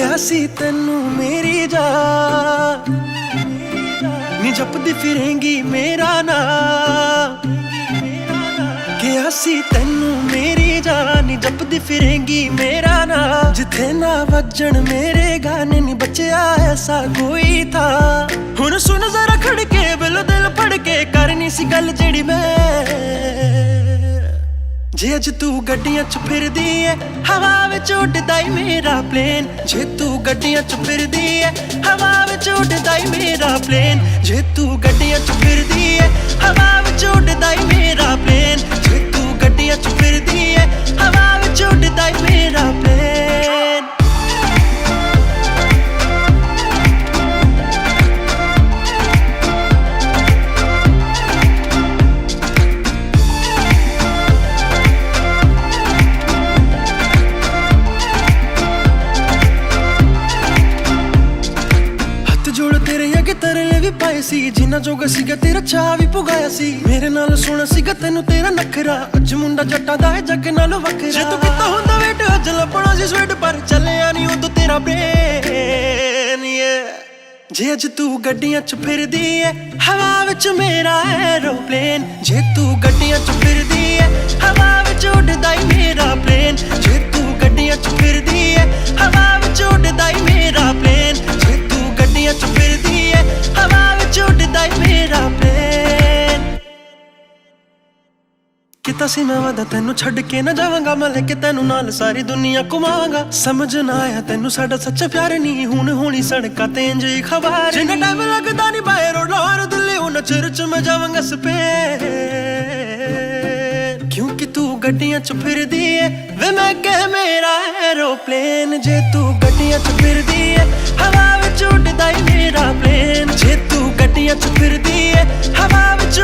ਕਿਹਾ ਸੀ ਤੈਨੂੰ ਮੇਰੀ ਜਾਨ ਨੀ ਜਪਦੀ ਫਿਰੇਂਗੀ ਮੇਰਾ ਨਾਂ। ਕਿਹਾ ਸੀ ਤੈਨੂੰ ਮੇਰੀ ਜਾਨ ਨੀ ਜਪਦੀ ਫਿਰੇਂਗੀ ਮੇਰਾ ਨਾਂ। ਜਿੱਥੇ ਨਾ ਵੱਜਣ ਮੇਰੇ ਗਾਣੇ ਨੀ ਬਚਿਆ ਐਸਾ ਕੋਈ ਥਾ। ਹੁਣ ਸੁਣ ਜ਼ਰਾ ਖੜ ਕੇ ਬਿਲ ਦਿਲ ਫੜ ਕੇ ਕਰਨੀ ਸੀ ਗੱਲ ਜਿਹੜੀ ਮੈਂ। ਜੇ ਅੱਜ ਤੂੰ ਗੱਡੀਆਂ 'ਚ ਫਿਰਦੀ ਐ ਹਵਾ ਵਿੱਚ ਉੱਡਦਾ ਈ ਮੇਰਾ ਪਲੇਨ। ਜੇ ਤੂੰ ਗੱਡੀਆਂ 'ਚ ਫਿਰਦੀ ਐ ਹਵਾ ਵਿੱਚ ਉੱਡਦਾ ਈ ਮੇਰਾ ਪਲੇਨ। ਜੇ ਤੂੰ ਗੱਡੀਆਂ 'ਚ ਫਿਰਦੀ ਐ ਹਵਾ ਵਿੱਚ ਉੱਡਦਾ ਈ ਮੇਰਾ ਪਲੇਨ। ਜੇ ਤੂੰ ਗੱਡੀਆਂ 'ਚ ਫਿਰਦੀ ਐ ਹਵਾ ਵਿੱਚ ਉੱਡਦਾ ਈ ਮੇਰਾ ਪਲੇਨ। ਤੇਰੇ ਅੱਗੇ ਤਰਲੇ ਵੀ ਪਾਏ ਸੀ ਜਿੰਨਾ ਜੋਗਾ ਸੀਗਾ ਤੇਰਾ ਚਾਹ ਵੀ ਪੁਗਾਇਆ ਸੀ। ਮੇਰੇ ਨਾਲ ਸੋਹਣਾ ਸੀਗਾ ਤੈਨੂੰ ਤੇਰਾ ਨਖਰਾ ਅੱਜ ਮੁੰਡਾ ਜੱਟਾਂ ਦਾ ਹੈ ਜੱਗ ਨਾਲੋਂ ਵੱਖਰਾ। ਜੇ ਤੂੰ ਕੀਤਾ ਹੁੰਦਾ ਵੇਟ ਅੱਜ ਲੱਭਣਾ ਸੀ ਸਵੇਟ ਪਰ ਚੱਲਿਆ ਨੀ ਉਦੋਂ ਤੇਰਾ ਬ੍ਰੇਨ। ਜੇ ਅੱਜ ਤੂੰ ਗੱਡੀਆਂ 'ਚ ਫਿਰਦੀ ਐ ਹਵਾ ਵਿੱਚ ਮੇਰਾ ਐਰੋਪਲੇਨ। ਜੇ ਤੂੰ ਗੱਡੀਆਂ 'ਚ ਫਿਰਦੀ ਐ ਹਵਾ ਵਿੱਚ ਉੱਡਦਾ ਈ ਮੇਰਾ ਪਲੇਨ। ਜੇ ਤੂੰ ਗੱਡੀਆਂ 'ਚ ਫਿਰਦੀ ਐ ਹਵਾ ਵਿੱਚ ਉੱਡਦਾ ਈ ਮੇਰਾ ਪਲੇਨ। ਜੇ ਤੂੰ ਗੱਡੀਆਂ 'ਚ ਫਿਰਦੀ ਐ ਹਵਾ ਵਿੱਚ ਉੱਡਦਾ ਈ ਮੇਰਾ ਪਲੇਨ। ਕਿਤਾ ਸੀ ਮੈਂ ਵਾਦਾ ਤੈਨੂੰ ਛੱਡ ਕੇ ਨਾ ਜਾਵਾਂਗਾ ਮੈਂ ਲੈ ਕੇ ਤੈਨੂੰ ਨਾਲ ਸਾਰੀ ਦੁਨੀਆ ਘੁਮਾਵਾਂਗਾ। ਸਮਝ ਨਾ ਆਇਆ ਤੈਨੂੰ ਸਾਡਾ ਸੱਚਾ ਪਿਆਰ ਨਹੀਂ ਹੁਣ ਹੋਣੀ ਸੜਕਾਂ ਤੇ ਇੰਜ ਹੀ ਖਬਰ। ਜਿੰਨਾ ਟਾਈਮ ਲੱਗਦਾ ਨਹੀਂ ਬਾਏ ਰੋਡ ਲਾਹੌਰ ਦਿੱਲੀ ਉਹਨਾਂ ਚਿਰ 'ਚ ਮੈਂ ਜਾਵਾਂਗਾ ਸਪੇਨ। ਕਿਉਂਕਿ ਤੂੰ ਗੱਡੀਆਂ 'ਚ ਫਿਰਦੀ ਐ ਵੇ ਮੈਂ ਕਹਿ ਮੇਰਾ ਐਰੋਪਲੇਨ। ਜੇ ਤੂੰ ਗੱਡੀਆਂ 'ਚ ਫਿਰਦੀ ਐ ਹਵਾ ਵਿੱਚ ਉੱਡਦਾ ਈ ਮੇਰਾ ਪਲੇਨ। ਜੇ ਤੂੰ ਗੱਡੀਆਂ 'ਚ ਫਿਰਦੀ ਐ ਹਵਾ ਵਿੱਚ